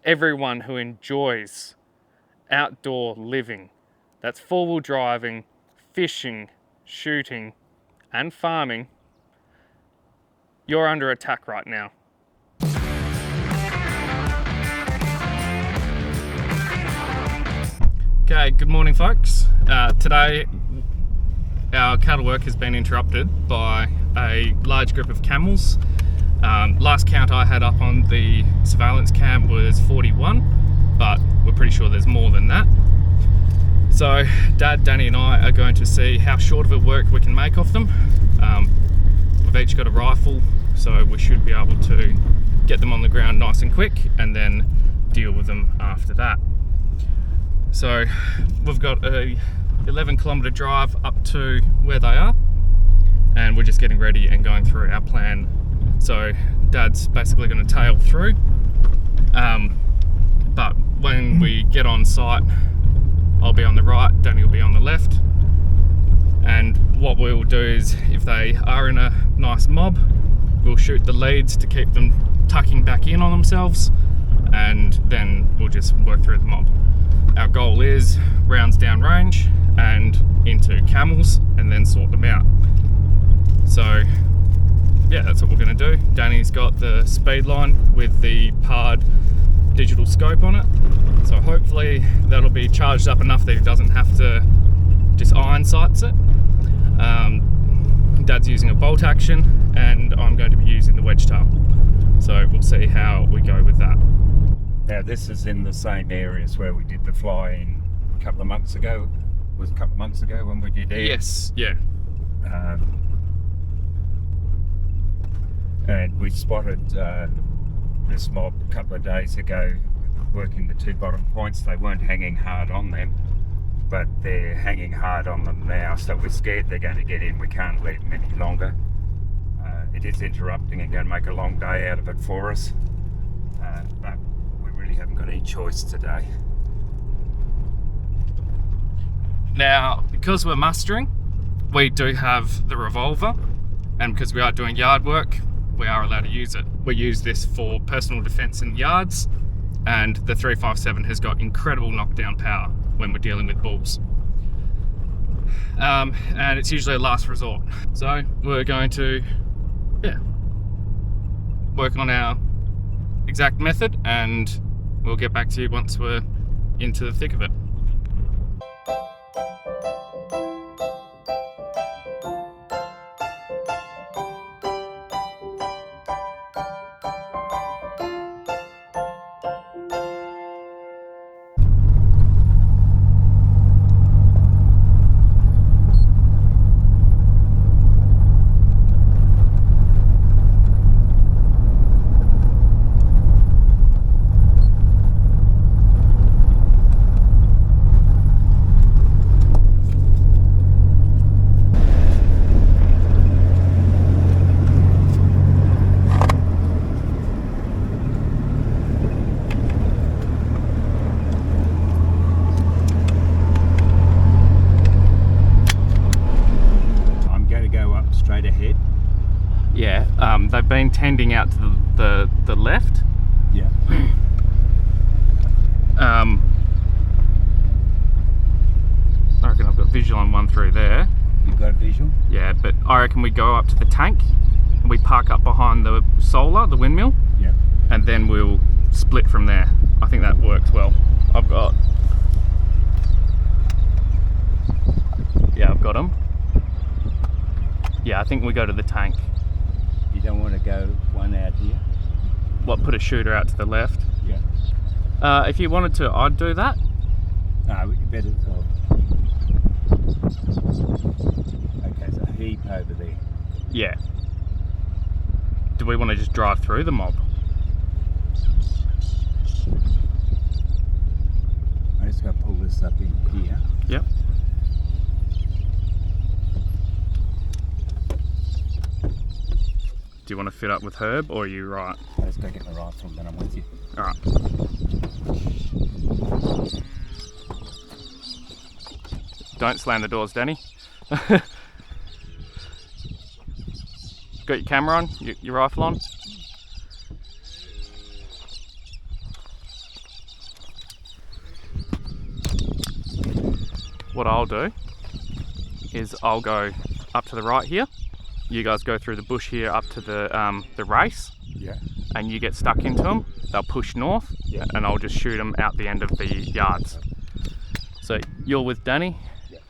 everyone who enjoys outdoor living, that's four-wheel driving, fishing, shooting, and farming, you're under attack right now. Okay, good morning folks. Today our cattle work has been interrupted by a large group of camels. Last count I had up on the surveillance cam was 41, but we're pretty sure there's more than that. So Dad, Danny and I are going to see how short of a work we can make of them. We've each got a rifle, so we should be able to get them on the ground nice and quick and then deal with them after that. So we've got a 11-kilometre drive up to where they are, and we're just getting ready and going through our plan. So Dad's basically going to tail through, but when we get on site, I'll be on the right, Danny will be on the left, and what we'll do is, if they are in a nice mob, we'll shoot the leads to keep them tucking back in on themselves, and then we'll just work through the mob. Our goal is rounds down range and into camels and then sort them out. So yeah, that's what we're going to do. Danny's got the speed line with the PARD digital scope on it, so hopefully that'll be charged up enough that he doesn't have to just iron sights it. Dad's using a bolt action and I'm going to be using the wedge tail, so we'll see how we go with that. Now this is in the same areas where we did the fly-in a couple of months ago. It was a couple of months ago when we did it. Yes, yeah. And we spotted this mob a couple of days ago working the two bottom points. They weren't hanging hard on them, but they're hanging hard on them now, so we're scared they're going to get in. We can't leave them any longer. It is interrupting and going to make a long day out of it for us, but we really haven't got any choice today. Now, because we're mustering, we do have the revolver, and because we are doing yard work, we are allowed to use it. We use this for personal defense in yards, and the 357 has got incredible knockdown power when we're dealing with bulls. And it's usually a last resort. So we're going to, work on our exact method, and we'll get back to you once we're into the thick of it. They've been tending out to the left. Yeah. I reckon I've got visual on one through there. You've got a visual? Yeah, but I reckon we go up to the tank and we park up behind the solar, the windmill. Yeah. And then we'll split from there. I think that works well. I've got them. Yeah, I think we go to the tank. You don't want to go one out here? What, put a shooter out to the left? Yeah. If you wanted to, I'd do that. No, you better. Okay, so heap over there. Yeah. Do we want to just drive through the mob? I just got to pull this up in here. Yep. Do you want to fit up with Herb, or are you right? Let's go get the rifle, then I'm with you. Alright. Don't slam the doors, Danny. Got your camera on? Your rifle on? what I'll do is I'll go up to the right here. You guys go through the bush here up to the race. Yeah. And you get stuck into them. They'll push north, Yeah. and I'll just shoot them out the end of the yards. So you're with Danny. Yeah.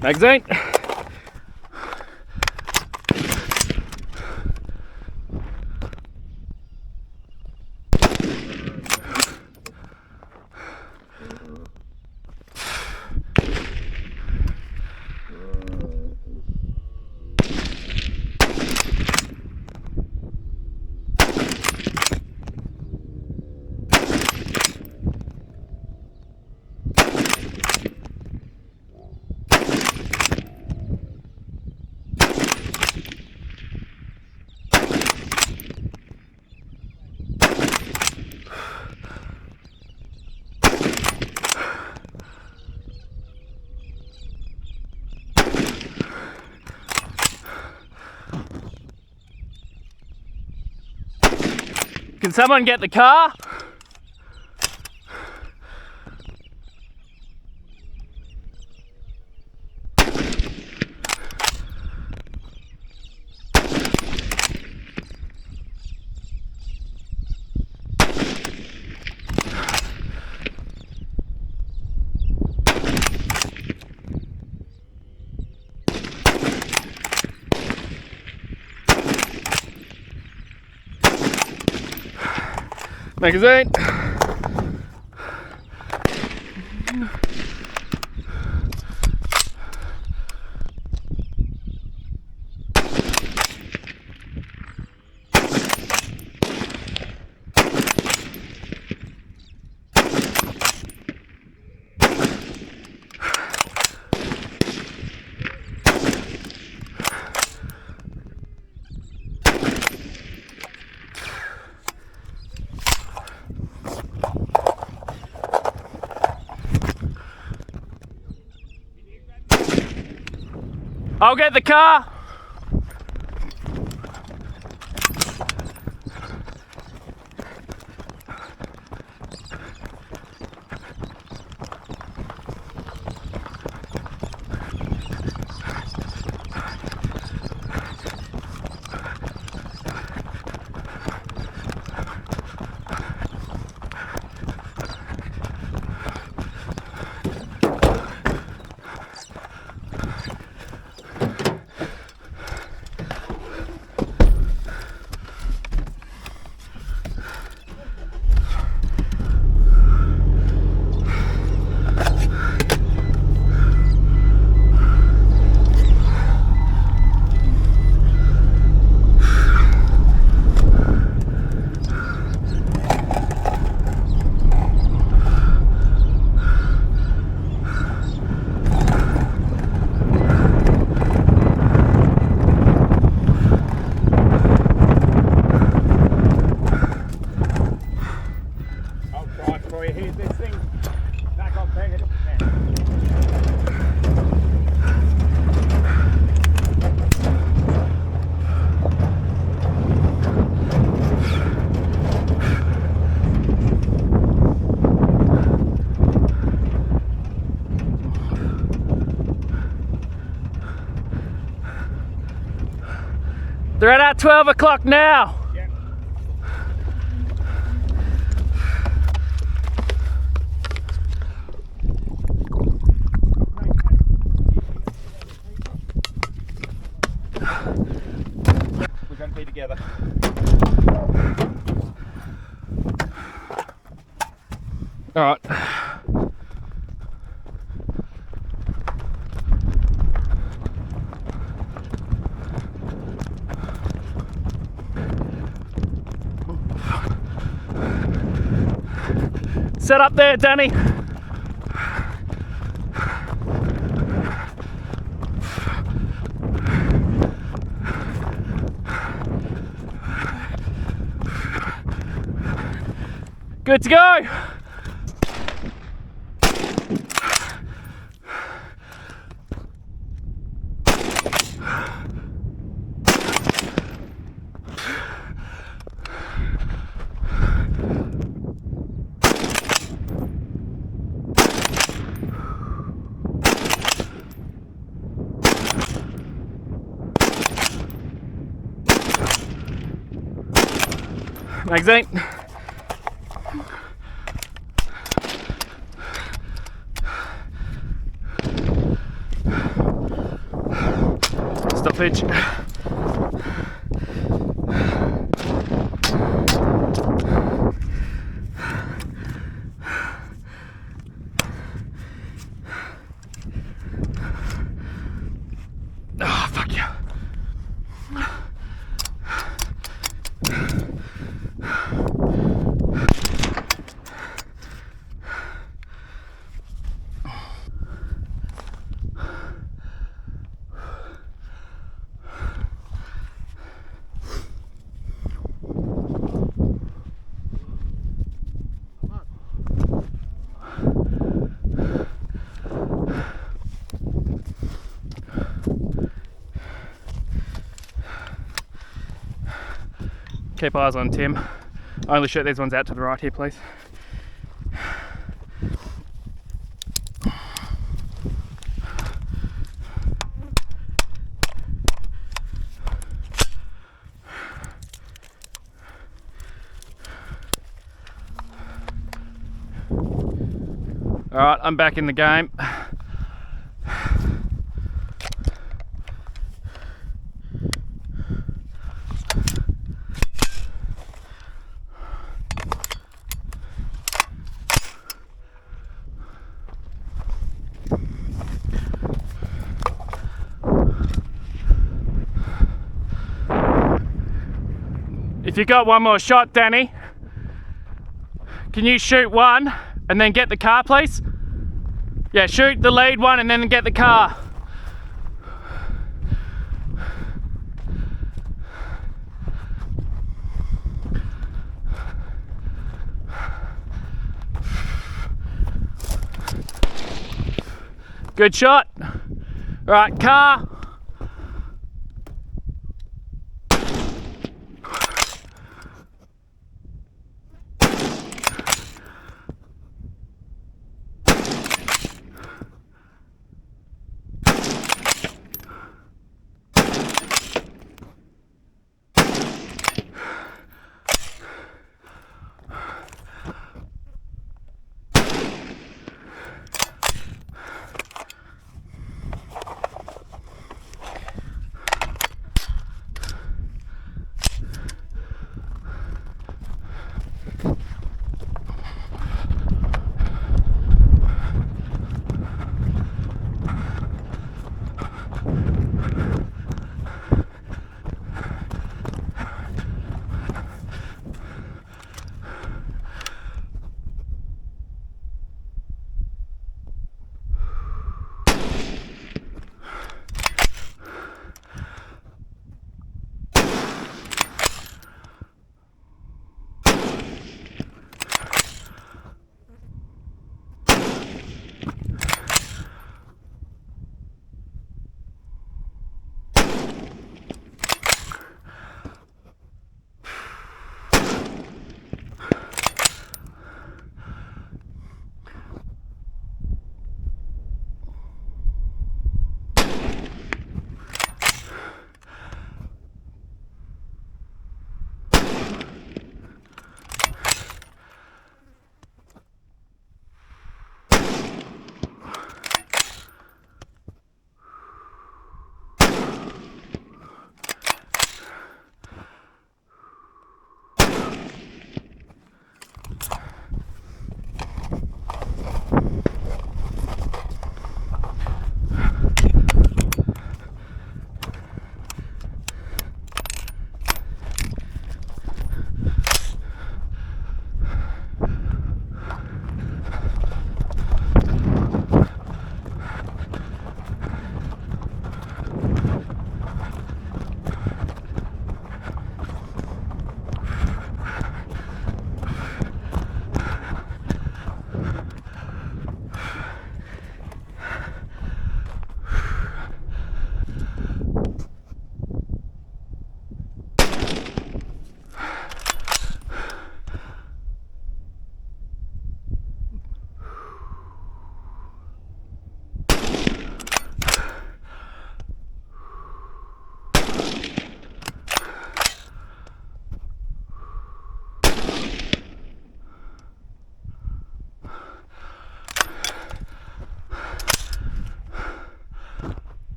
Magazine. Can someone get the car? Magazine. I'll get the car. They're at our 12 o'clock now. Yep. We're going to be together. All right. Set up there, Danny. Good to go. Magazine. Stop pitch. Oh, fuck yeah. Keep eyes on Tim. Only shoot these ones out to the right here, please. All right, I'm back in the game. If you got one more shot, Danny, can you shoot one and then get the car, please? Yeah, shoot the lead one and then get the car. Good shot. All right, car.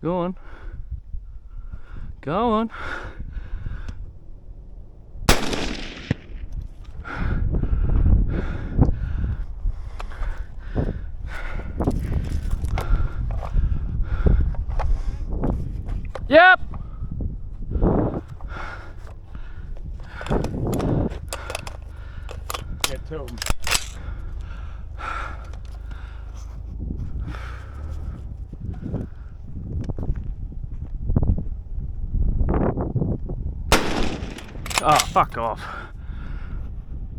Go on. Go on. Yep. Get to them. Oh, fuck off.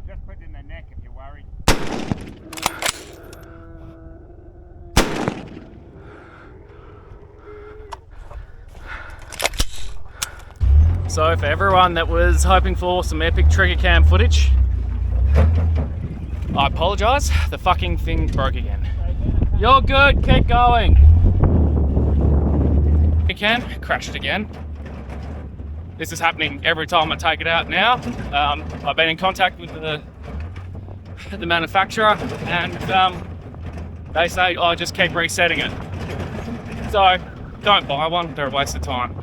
Just put it in the neck if you're worried. So for everyone that was hoping for some epic trigger cam footage, I apologise, the fucking thing broke again. You're good, keep going. Again, crashed again. This is happening every time I take it out now. I've been in contact with the manufacturer, and they say, oh, just keep resetting it. So don't buy one, they're a waste of time.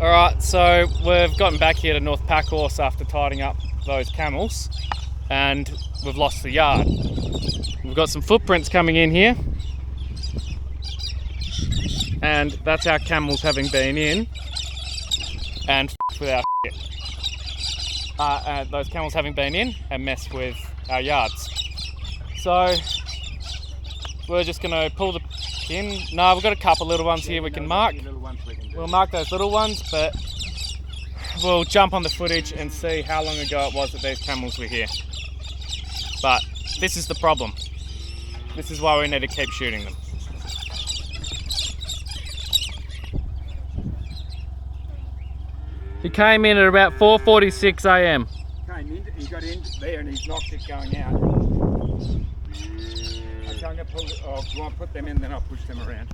Alright, so we've gotten back here to North Packhorse after tidying up those camels, and we've lost the yard. We've got some footprints coming in here, and that's our camels having been in and with our shit. Those camels having been in and messed with our yards. So we're just going to pull the pin. No, we've got a couple little ones here we can mark. We'll mark those little ones, but we'll jump on the footage and see how long ago it was that these camels were here. But this is the problem. This is why we need to keep shooting them. He came in at about 4:46 a.m. Came in, he got in there and he's knocked it going out. Okay, I'm going to pull it, oh, you want to put them in, then I'll push them around.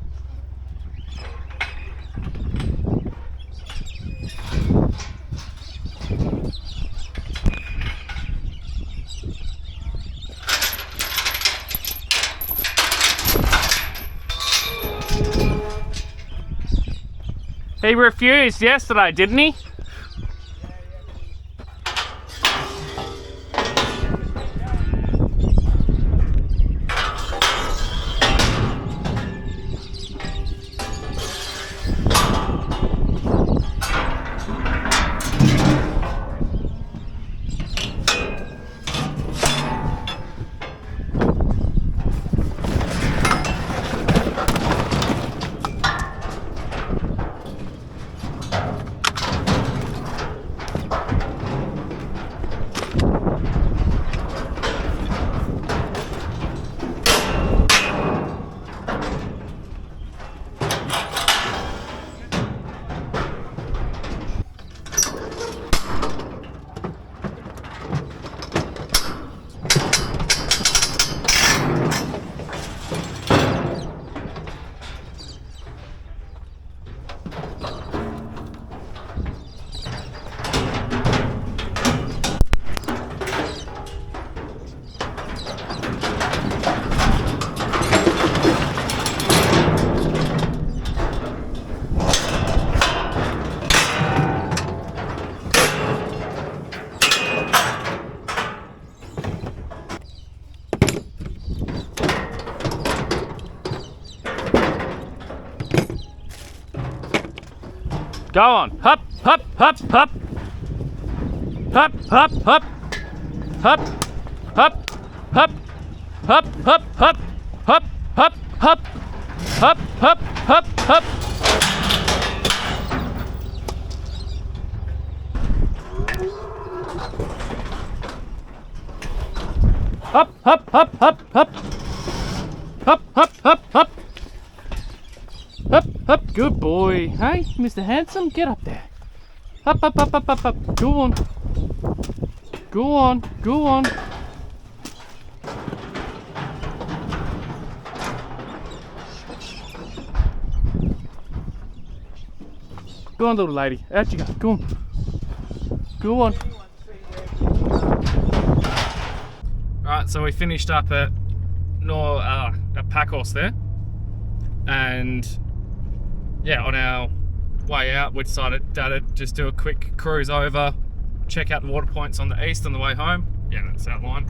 He refused yesterday, didn't he? Go on. Hup, hup, hup, hup. Hup, hup, hup. Hup, hup, hup. Hup, hup, hup. Hup, hup, hup. Hup, hup, hup, hup. Hup, hup, hup, hup, hup. Hup, hup, hup, hup. Up, up, good boy. Hey, Mr. Handsome, get up there. Up, up, up, up, up, up. Go on. Go on, go on. Go on, little lady. Out you go. Go on. Go on. Alright, so we finished up at Packhorse there. And yeah, on our way out, we decided to just do a quick cruise over, check out the water points on the east on the way home. Yeah, that's that line.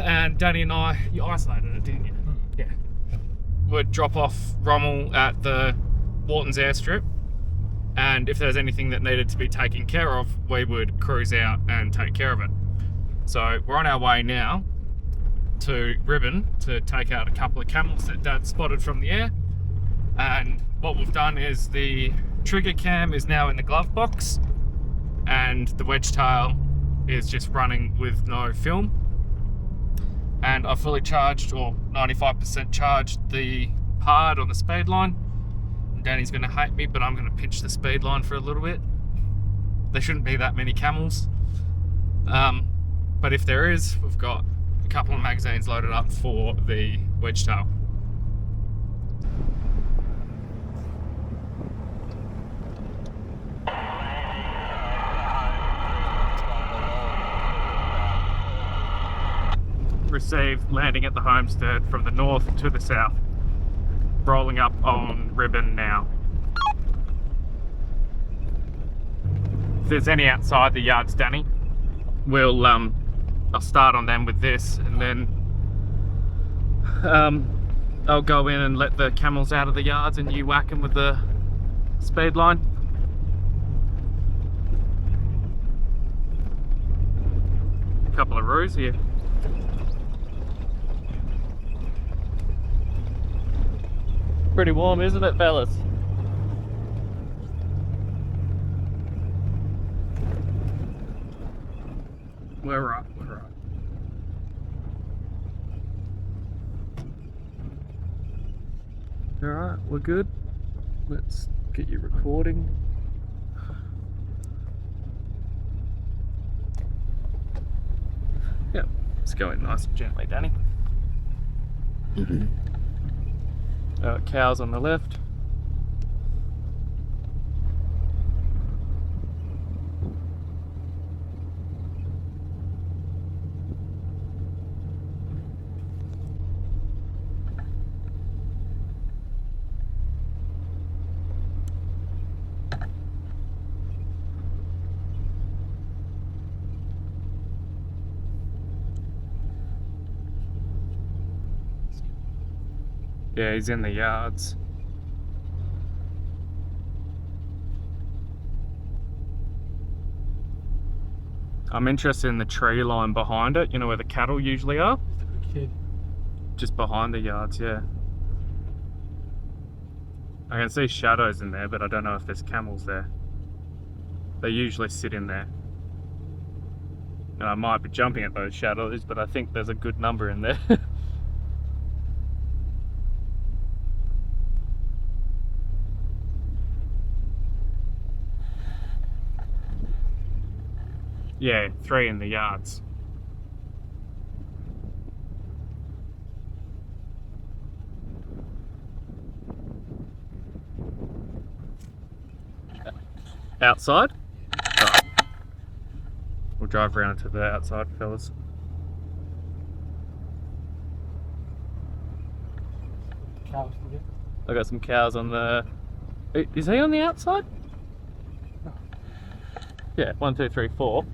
And Danny and I, you isolated it, didn't you? Yeah. We'd drop off Rommel at the Wharton's airstrip, and if there's anything that needed to be taken care of, we would cruise out and take care of it. So we're on our way now to Ribbon to take out a couple of camels that Dad spotted from the air. And what we've done is the trigger cam is now in the glove box, and the wedge tail is just running with no film. And I fully charged, or 95% charged, the hard on the speed line. Danny's going to hate me, but I'm going to pinch the speed line for a little bit. There shouldn't be that many camels. But if there is, we've got a couple of magazines loaded up for the wedge tail. Received landing at the homestead from the north to the south. Rolling up on Ribbon now. If there's any outside the yards, Danny, we'll I'll start on them with this, and then I'll go in and let the camels out of the yards, and you whack them with the speed line. A couple of roos here. Pretty warm, isn't it, fellas? We're right, we're right. Alright, we're good. Let's get you recording. Yep, it's going nice and gently, Danny. Cows on the left. Yeah, he's in the yards. I'm interested in the tree line behind it, you know where the cattle usually are? Just behind the yards, yeah. I can see shadows in there, but I don't know if there's camels there. They usually sit in there. And I might be jumping at those shadows, but I think there's a good number in there. Yeah, 3 in the yards. Outside? Right. We'll drive around to the outside, fellas. Cows again? I got some cows on the... Is he on the outside? No. Yeah, 1, 2, 3, 4.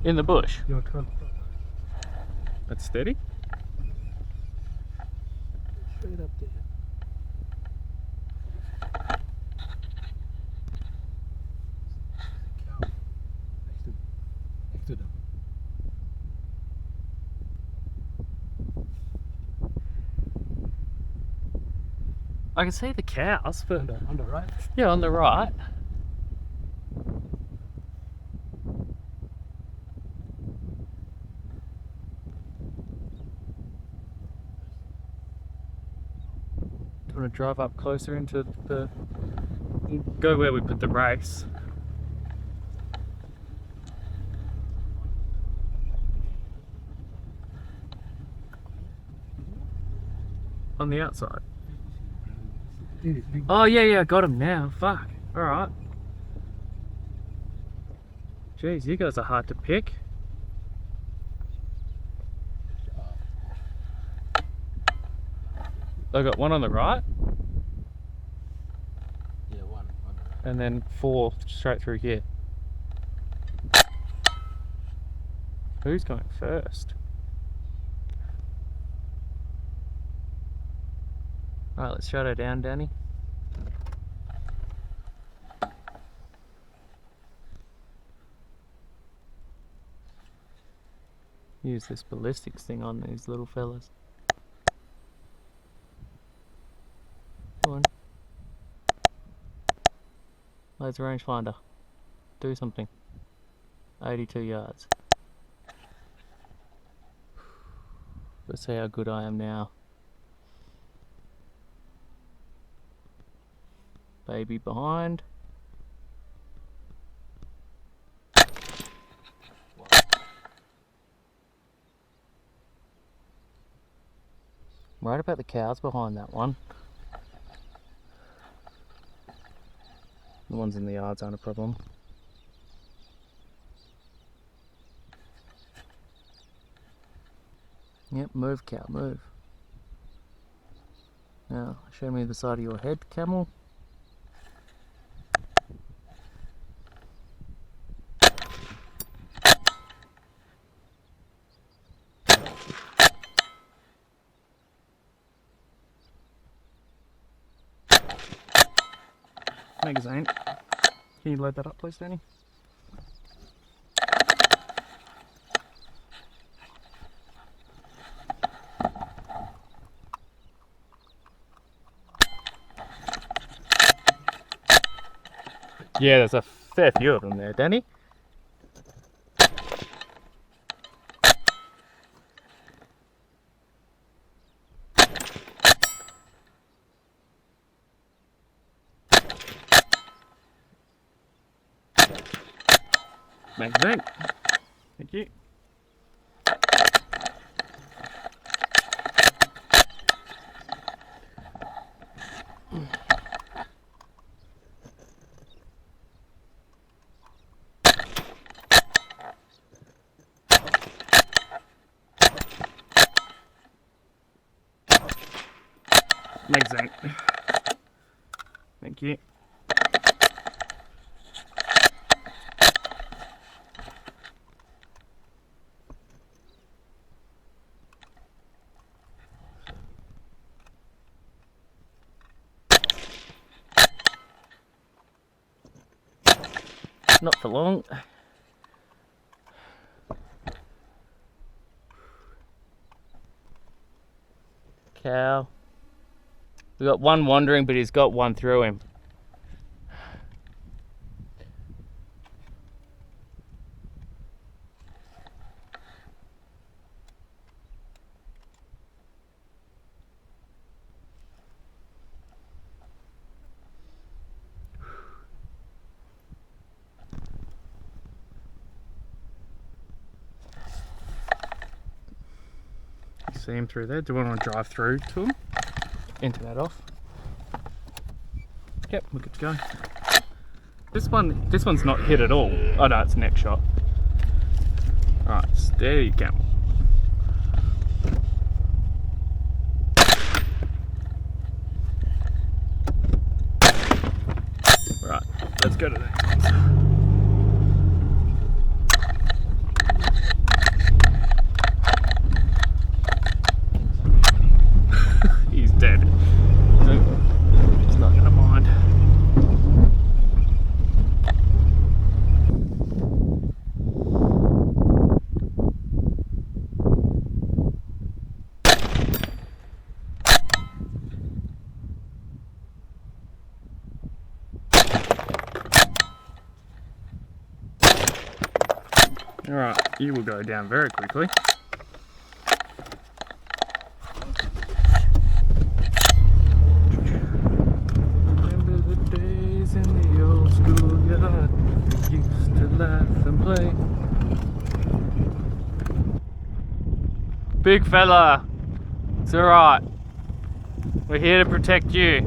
In the bush. Your turn. That's steady. Straight up there. Cow. Next to them. I can see the cows, but... On the right. Yeah, on the right. Want to drive up closer into the... Go where we put the race. On the outside. Oh yeah, got him now. Fuck. Alright. Jeez, you guys are hard to pick. I got one on the right, Yeah, one. and then 4 straight through here. Who's going first? Alright, let's shut her down, Danny. Use this ballistics thing on these little fellas. Come on. Laser rangefinder. Do something. 82 yards. Let's see how good I am now. Baby behind. Right about the cows behind that one. The ones in the yards aren't a problem. Yep, move cow, move. Now, show me the side of your head, camel. Magazine. Can you load that up, please, Danny? Yeah, there's a fair few of them there, Danny. Magazine. Thank you. Magazine. Thank you. Not for long. Cow. We got one wandering, but he's got one through him. See him through there. Do we want to drive through to him? Enter that off. Yep, we're good to go. This one's not hit at all. Oh no, it's neck shot. Alright, steady camel. Right, let's go to the next one. He's dead. He's not gonna mind. Alright, you will go down very quickly. Used to laugh and play. Big fella, it's alright. We're here to protect you.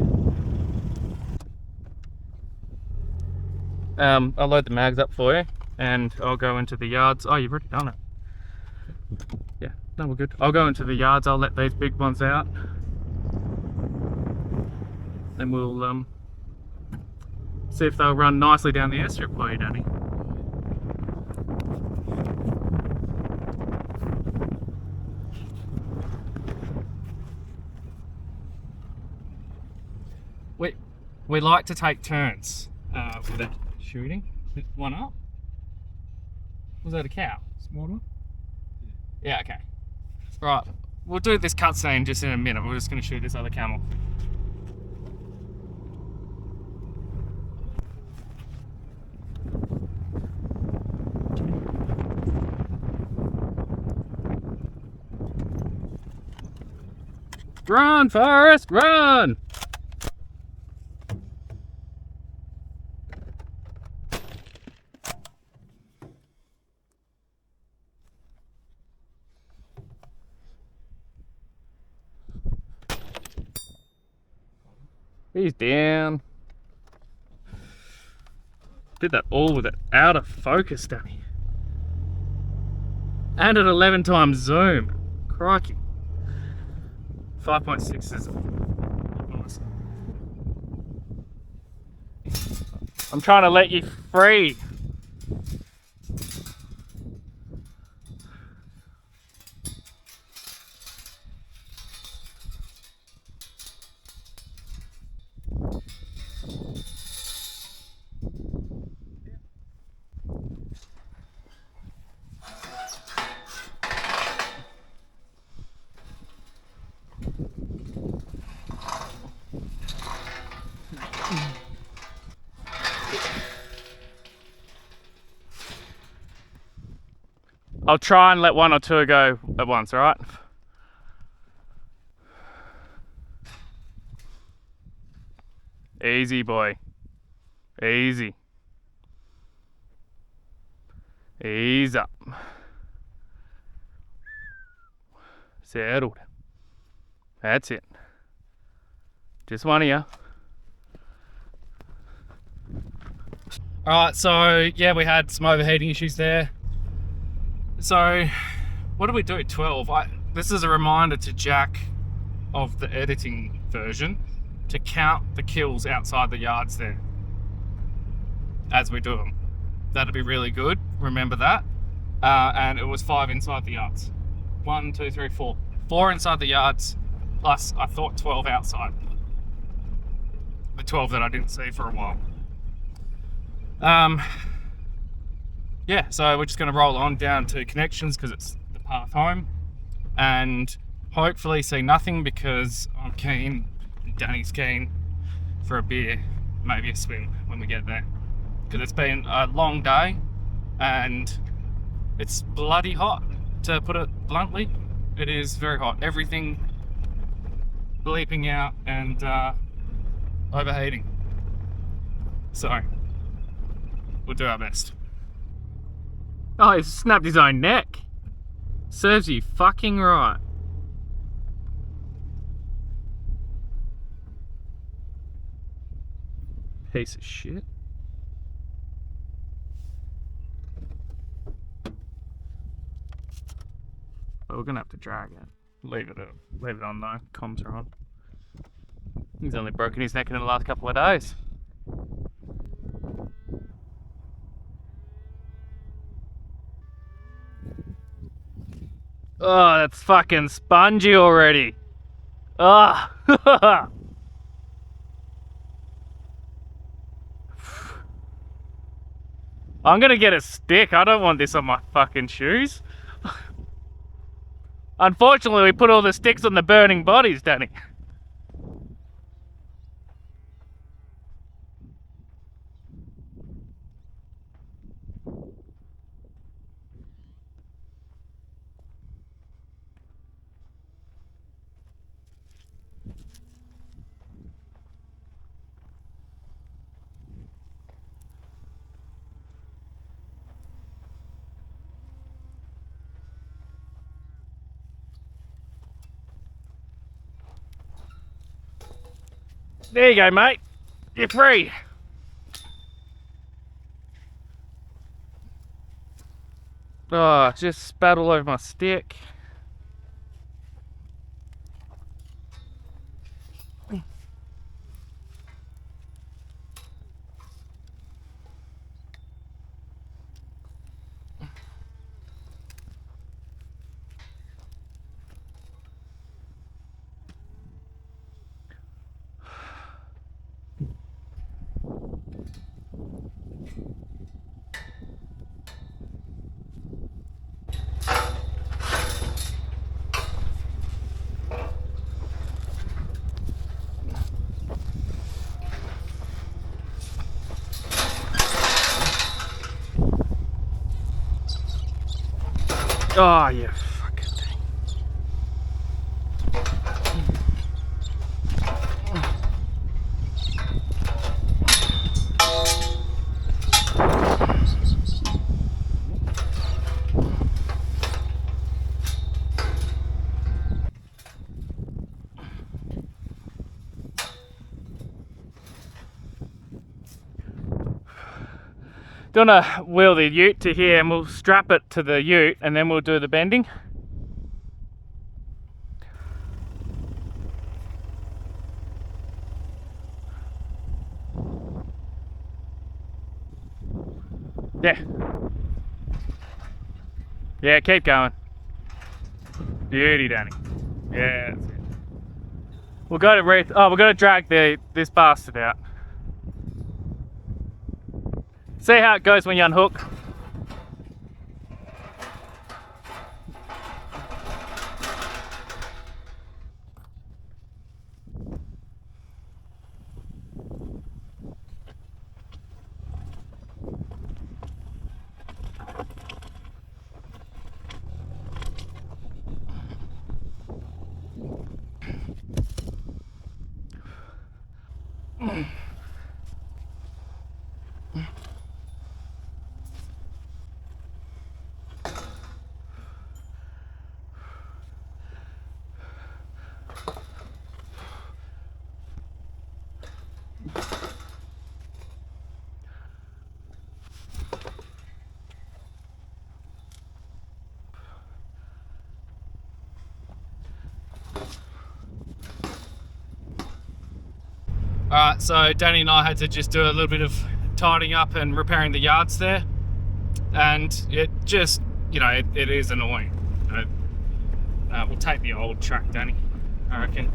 I'll load the mags up for you and I'll go into the yards. Oh, you've already done it. Yeah, no, we're good. I'll go into the yards, I'll let these big ones out. and we'll see if they'll run nicely down the airstrip for you, Danny. We like to take turns with it shooting. One up. Was that a cow? Small one? Yeah, okay. Right, we'll do this cutscene just in a minute. We're just going to shoot this other camel. Run, Forrest, run! He's down. Did that all with it out of focus, Danny. And at 11 times zoom. Crikey. 5.6 is nice. I'm trying to let you free. I'll try and let one or two go at once, alright? Easy, boy. Easy. Ease up. Settled. That's it. Just one of you. Alright, so yeah, we had some overheating issues there. So, what do we do at 12? This is a reminder to Jack of the editing version to count the kills outside the yards there as we do them. That'd be really good, remember that. And it was 5 inside the yards. 1, 2, 3, 4. 4 inside the yards, plus I thought 12 outside. The 12 that I didn't see for a while. Yeah, so we're just going to roll on down to connections because it's the path home, and hopefully see nothing because I'm keen, Danny's keen for a beer, maybe a swim when we get there, because it's been a long day and it's bloody hot, to put it bluntly. It is very hot, everything bleeping out and overheating, so we'll do our best. Oh, he snapped his own neck. Serves you fucking right. Piece of shit. But we're gonna have to drag it. Leave it on though. Comms are on. He's only broken his neck in the last couple of days. Oh, that's fucking spongy already. Ah. I'm gonna get a stick. I don't want this on my fucking shoes. Unfortunately, we put all the sticks on the burning bodies, Danny. There you go, mate. You're free. Oh, just spat all over my stick. Oh, yeah, fucking thing. Do you want to wheel the ute to here and we'll strap it to the ute and then we'll do the bending? Yeah. Yeah, keep going. Beauty, Danny. Yeah, that's it. We'll go to we've got to drag this bastard out. See how it goes when you unhook. Alright, so Danny and I had to just do a little bit of tidying up and repairing the yards there. And it just, it is annoying. We'll take the old track, Danny, I reckon.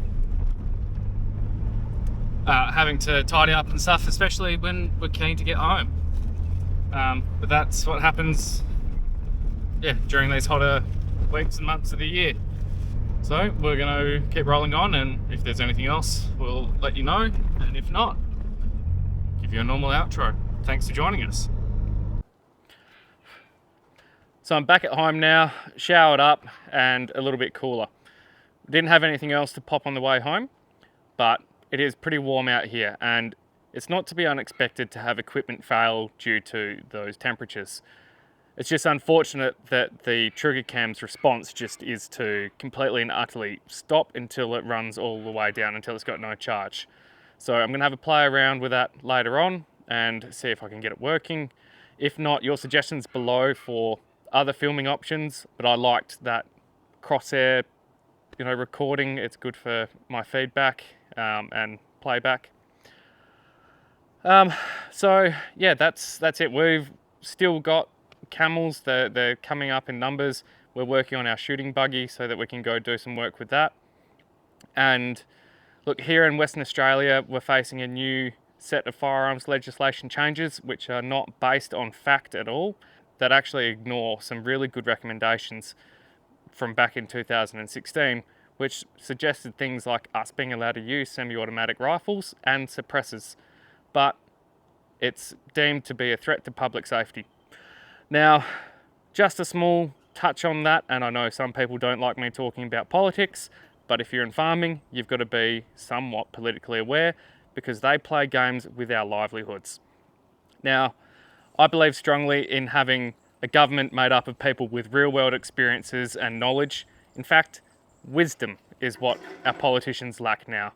Having to tidy up and stuff, especially when we're keen to get home. But that's what happens, during these hotter weeks and months of the year. So we're going to keep rolling on, and if there's anything else, we'll let you know. And if not, give you a normal outro. Thanks for joining us. So I'm back at home now, showered up and a little bit cooler. Didn't have anything else to pop on the way home, but it is pretty warm out here, and it's not to be unexpected to have equipment fail due to those temperatures. It's just unfortunate that the trigger cam's response just is to completely and utterly stop until it runs all the way down, until it's got no charge. So I'm going to have a play around with that later on and see if I can get it working. If not, your suggestions below for other filming options, but I liked that crosshair, recording. It's good for my feedback and playback. So yeah, that's it. We've still got camels. They're coming up in numbers. We're working on our shooting buggy so that we can go do some work with that. And look, here in Western Australia, we're facing a new set of firearms legislation changes, which are not based on fact at all, that actually ignore some really good recommendations from back in 2016, which suggested things like us being allowed to use semi-automatic rifles and suppressors, but it's deemed to be a threat to public safety. Now, just a small touch on that, and I know some people don't like me talking about politics, but if you're in farming, you've got to be somewhat politically aware because they play games with our livelihoods. Now, I believe strongly in having a government made up of people with real-world experiences and knowledge. In fact, wisdom is what our politicians lack now.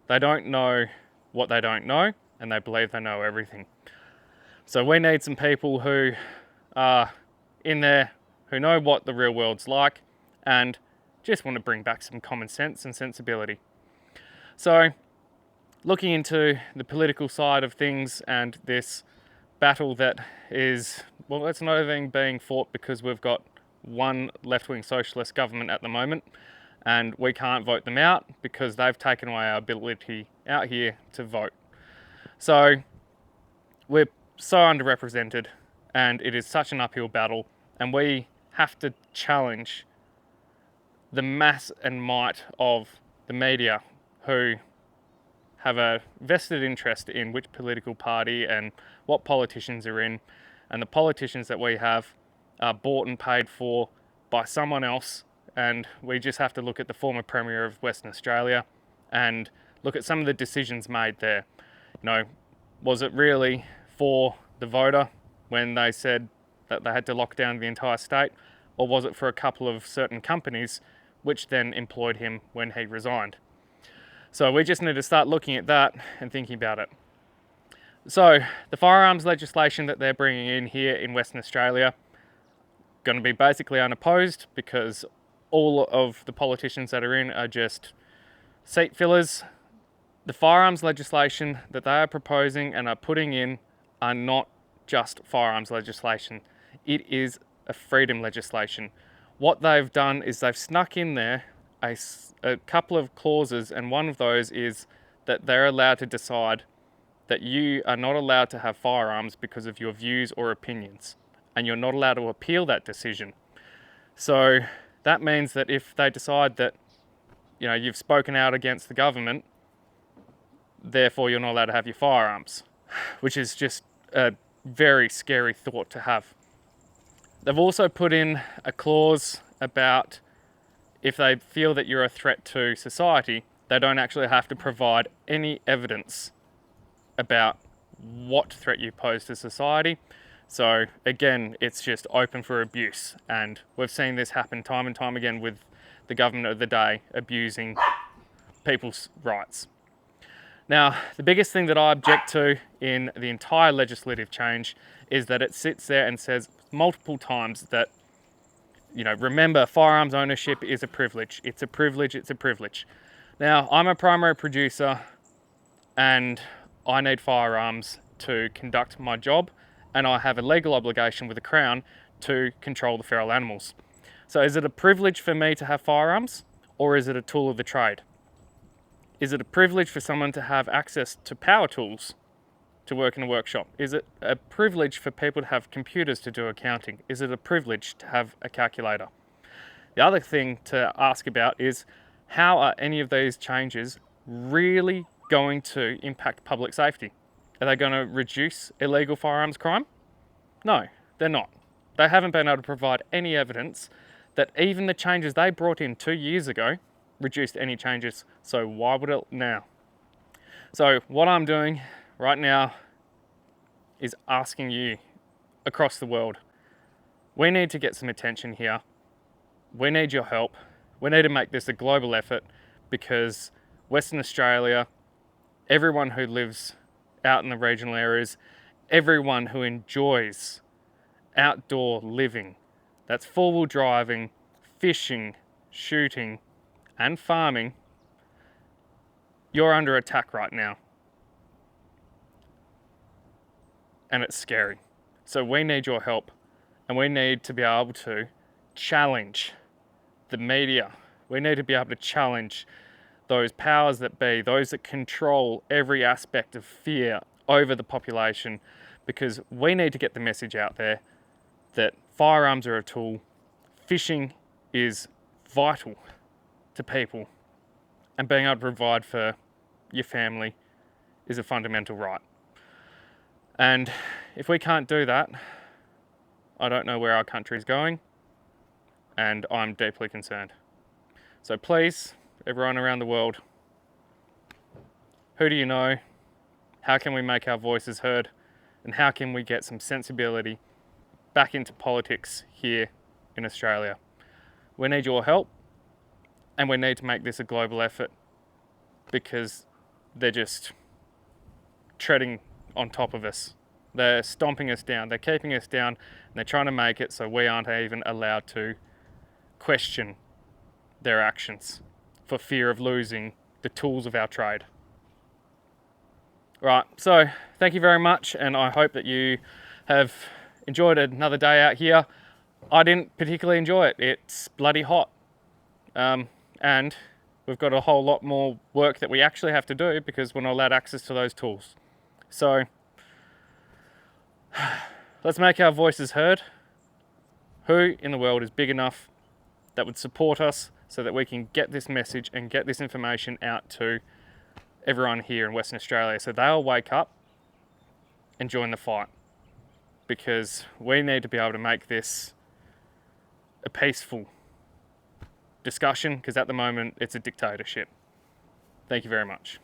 They don't know what they don't know, and they believe they know everything. So we need some people who are in there, who know what the real world's like, and just want to bring back some common sense and sensibility. So, looking into the political side of things and this battle that is, well, it's not even being fought because we've got one left-wing socialist government at the moment, and we can't vote them out because they've taken away our ability out here to vote. So we're so underrepresented, and it is such an uphill battle, and we have to challenge the mass and might of the media who have a vested interest in which political party and what politicians are in, and the politicians that we have are bought and paid for by someone else, and we just have to look at the former Premier of Western Australia and look at some of the decisions made there. You know, was it really for the voter when they said that they had to lock down the entire state, or was it for a couple of certain companies which then employed him when he resigned? So we just need to start looking at that and thinking about it. So the firearms legislation that they're bringing in here in Western Australia, going to be basically unopposed because all of the politicians that are in are just seat fillers. The firearms legislation that they are proposing and are putting in are not just firearms legislation. It is a freedom legislation. What they've done is they've snuck in there a couple of clauses, and one of those is that they're allowed to decide that you are not allowed to have firearms because of your views or opinions, and you're not allowed to appeal that decision. So that means that if they decide that, you know, you've spoken out against the government, therefore you're not allowed to have your firearms, which is just a very scary thought to have. They've also put in a clause about if they feel that you're a threat to society, they don't actually have to provide any evidence about what threat you pose to society. So again, it's just open for abuse, and we've seen this happen time and time again with the government of the day abusing people's rights. Now, the biggest thing that I object to in the entire legislative change is that it sits there and says multiple times that, you know, remember, firearms ownership is a privilege. It's a privilege, it's a privilege. Now, I'm a primary producer and I need firearms to conduct my job, and I have a legal obligation with the Crown to control the feral animals. So is it a privilege for me to have firearms, or is it a tool of the trade? Is it a privilege for someone to have access to power tools to work in a workshop? Is it a privilege for people to have computers to do accounting? Is it a privilege to have a calculator? The other thing to ask about is, how are any of these changes really going to impact public safety? Are they going to reduce illegal firearms crime? No, they're not. They haven't been able to provide any evidence that even the changes they brought in 2 years ago reduced any changes, so why would it now? So what I'm doing right now is asking you across the world, we need to get some attention here. We need your help. We need to make this a global effort, because Western Australia, everyone who lives out in the regional areas, everyone who enjoys outdoor living, that's four-wheel driving, fishing, shooting, and farming, you're under attack right now. And it's scary. So we need your help, and we need to be able to challenge the media. We need to be able to challenge those powers that be, those that control every aspect of fear over the population, because we need to get the message out there that firearms are a tool, fishing is vital to people, and being able to provide for your family is a fundamental right. And if we can't do that, I don't know where our country is going, and I'm deeply concerned. So please, everyone around the world, who do you know? How can we make our voices heard? And how can we get some sensibility back into politics here in Australia? We need your help, and we need to make this a global effort, because they're just treading on top of us. They're stomping us down, they're keeping us down, and they're trying to make it so we aren't even allowed to question their actions for fear of losing the tools of our trade. Right, so thank you very much, and I hope that you have enjoyed another day out here. I didn't particularly enjoy it. It's bloody hot. And we've got a whole lot more work that we actually have to do because we're not allowed access to those tools. So let's make our voices heard. Who in the world is big enough that would support us so that we can get this message and get this information out to everyone here in Western Australia, so they'll wake up and join the fight, because we need to be able to make this a peaceful discussion, because at the moment it's a dictatorship. Thank you very much.